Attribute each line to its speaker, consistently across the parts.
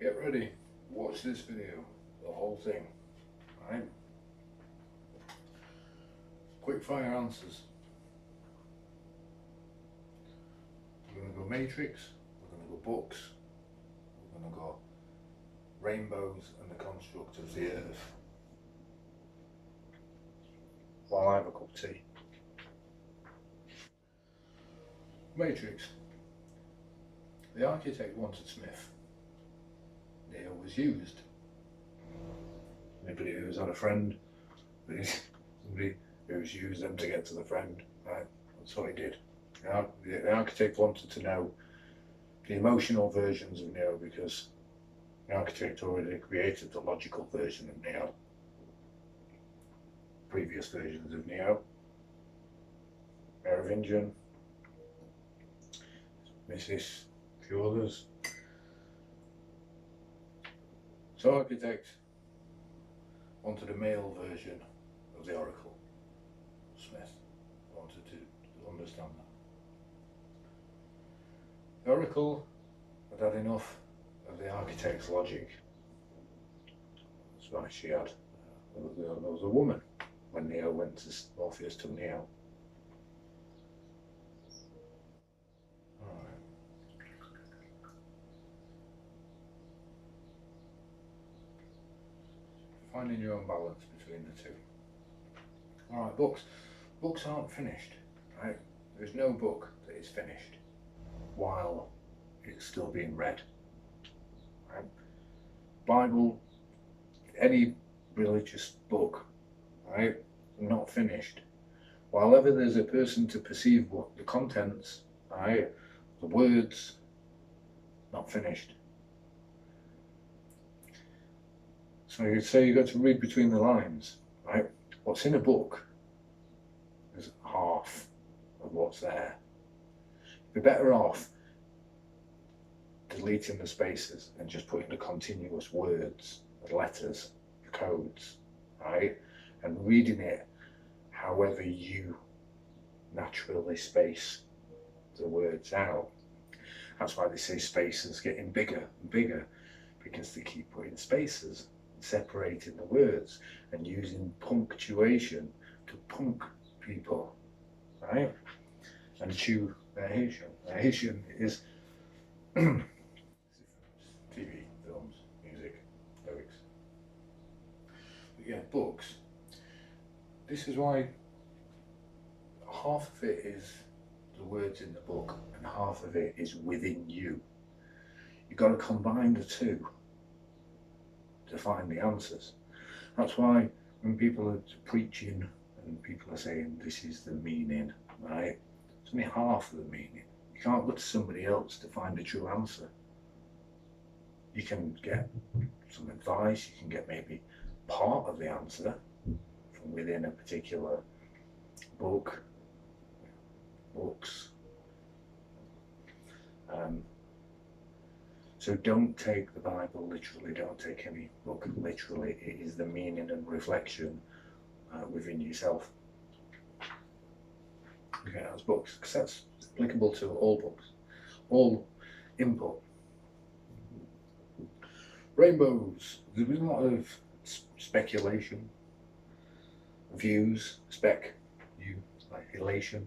Speaker 1: Get ready, watch this video, the whole thing, right? Quick fire answers. We're going to go Matrix, we're going to go books, we're going to go rainbows and the construct of the earth. While I have a cup of tea. Matrix. The architect wanted Smith. Neo was used. Anybody who's had a friend, somebody who's used them to get to the friend, right? That's what he did. The architect wanted to know the emotional versions of Neo because the architect already created the logical version of Neo. Previous versions of Neo, Merovingian, Mrs. a few others. So architect wanted a male version of the Oracle. Smith wanted to understand that. The Oracle had had enough of the architect's logic. That's why she had, there was a woman when Neo went to Morpheus to Neo. Finding your own balance between the two. Alright, books. Books aren't finished, right? There's no book that is finished while it's still being read. Right? Bible, any religious book, right, not finished. While ever there's a person to perceive what the contents, right, the words, not finished. So you'd say you've got to read between the lines, right? What's in a book is half of what's there. You're better off deleting the spaces and just putting the continuous words, the letters, the codes, right? And reading it however you naturally space the words out. That's why they say spaces getting bigger and bigger, because they keep putting spaces, separating the words and using punctuation to punk people, right? And chew their Haitian. Their Haitian is TV, films, music, lyrics. But yeah, books. This is why half of it is the words in the book and half of it is within you. You've got to combine the two to find the answers. That's why when people are preaching and people are saying this is the meaning, right? It's only half of the meaning. You can't go to somebody else to find the true answer. You can get some advice, you can get maybe part of the answer from within a particular book, books. So don't take the Bible literally, don't take any book literally. It is the meaning and reflection within yourself. Okay, that's books, because that's applicable to all books, all input. Rainbows. There's been a lot of speculation, views, like elation,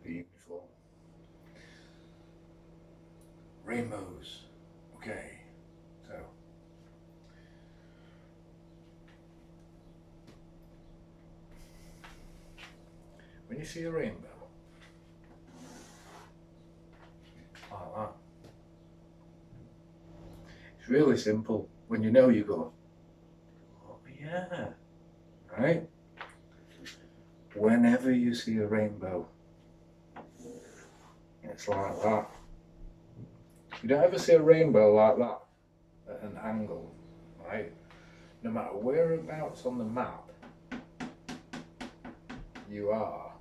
Speaker 1: the uniform. Rainbows. Okay, so when you see a rainbow like that, it's really simple. When you know, you go, oh yeah, right? Whenever you see a rainbow, it's like that. You don't ever see a rainbow like that at an angle, right? No matter whereabouts on the map you are,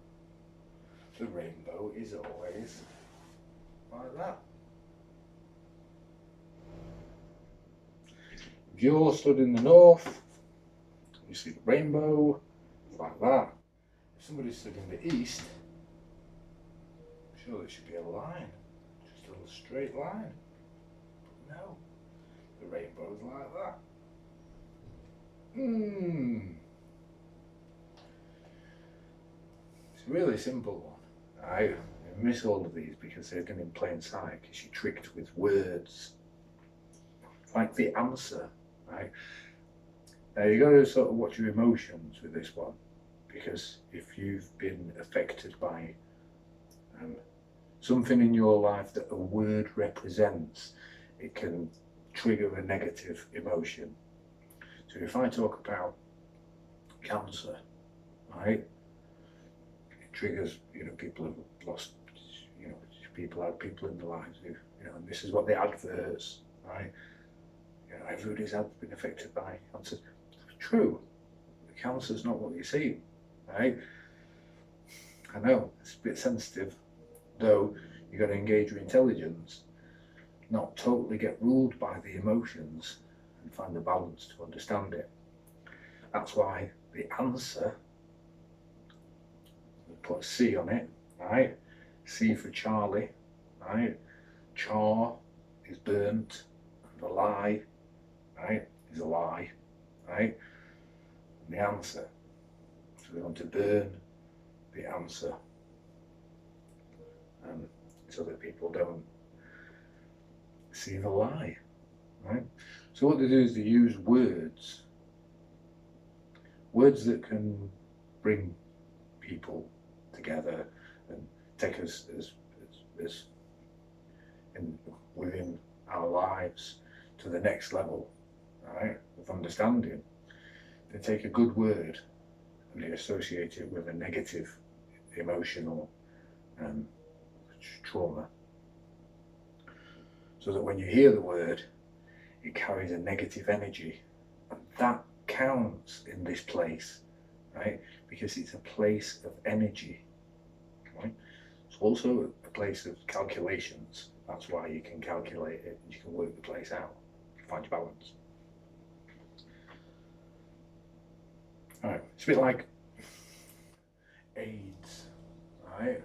Speaker 1: the rainbow is always like that. If you're stood in the north, you see the rainbow like that. If somebody stood in the east, surely it should be a line, just a little straight line. But no, the rainbow's like that. It's a really simple one. I miss all of these because they're done in plain sight, because you're tricked with words. Like the answer, right? Now you've got to sort of watch your emotions with this one, because if you've been affected by something in your life that a word represents, it can trigger a negative emotion. So if I talk about cancer, right, it triggers, people have lost, people have people in their lives who, and this is what the adverts, right, everybody's been affected by cancer. True, cancer's not what you see, right? I know, it's a bit sensitive, though you've got to engage your intelligence, not totally get ruled by the emotions, and find the balance to understand it. That's why the answer, put a C on it, right? C for Charlie, right? Char is burnt, and the lie, right, is a lie, right? And the answer. So we want to burn the answer, so that people don't see the lie, right? So what they do is they use words that can bring people together and take us as within our lives to the next level, right, of understanding. They take a good word and they associate it with a negative emotional trauma, so that when you hear the word, it carries a negative energy, and that counts in this place, right, because it's a place of energy, right? It's also a place of calculations. That's why you can calculate it, you can work the place out, find your balance. All right, it's a bit like AIDS, right?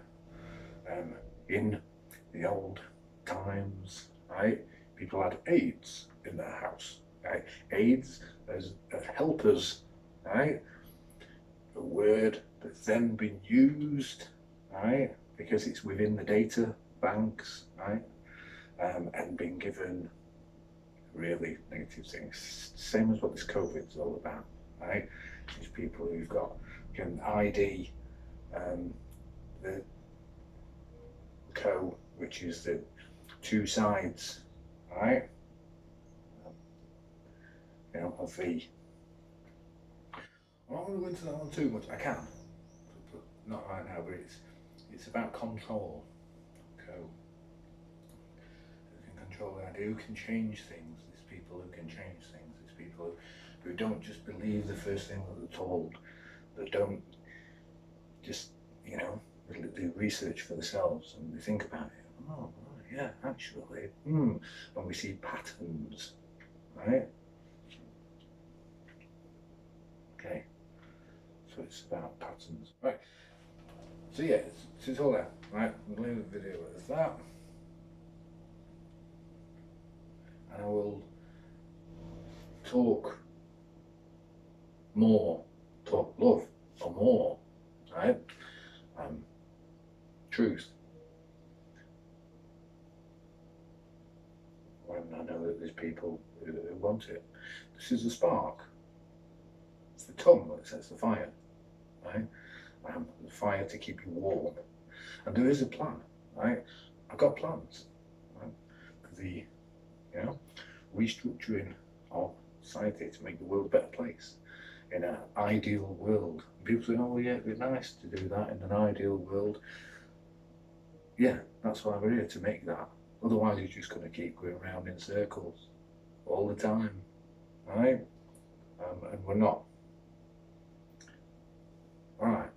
Speaker 1: In the old times, right, people had AIDS in their house, right? AIDS as helpers, right? A word that's then been used, right, because it's within the data banks, right, and been given really negative things. Same as what this COVID is all about, right? These people who've can ID the co, which is the two sides, right, of the. I'm not going to go into that one too much. I can, but not right now. But it's about control. Co. Who can control the idea? Who can change things? There's people who can change things. There's people who don't just believe the first thing that they're told. That don't just do research for themselves and they think about it. Oh, yeah, actually, and we see patterns, right? Okay, so it's about patterns, right? So yeah, it's all that, right? We'll leave the video as that, and I will talk love or more, right? Truth. When I know that there's people who want it. This is the spark. It's the tongue that sets the fire, right? The fire to keep you warm. And there is a plan, right? I've got plans, right? For the, restructuring of society to make the world a better place. In an ideal world. People say, oh yeah, it'd be nice to do that in an ideal world. Yeah, that's why we're here, to make that. Otherwise you're just going to keep going around in circles all the time, right? And we're not. All right.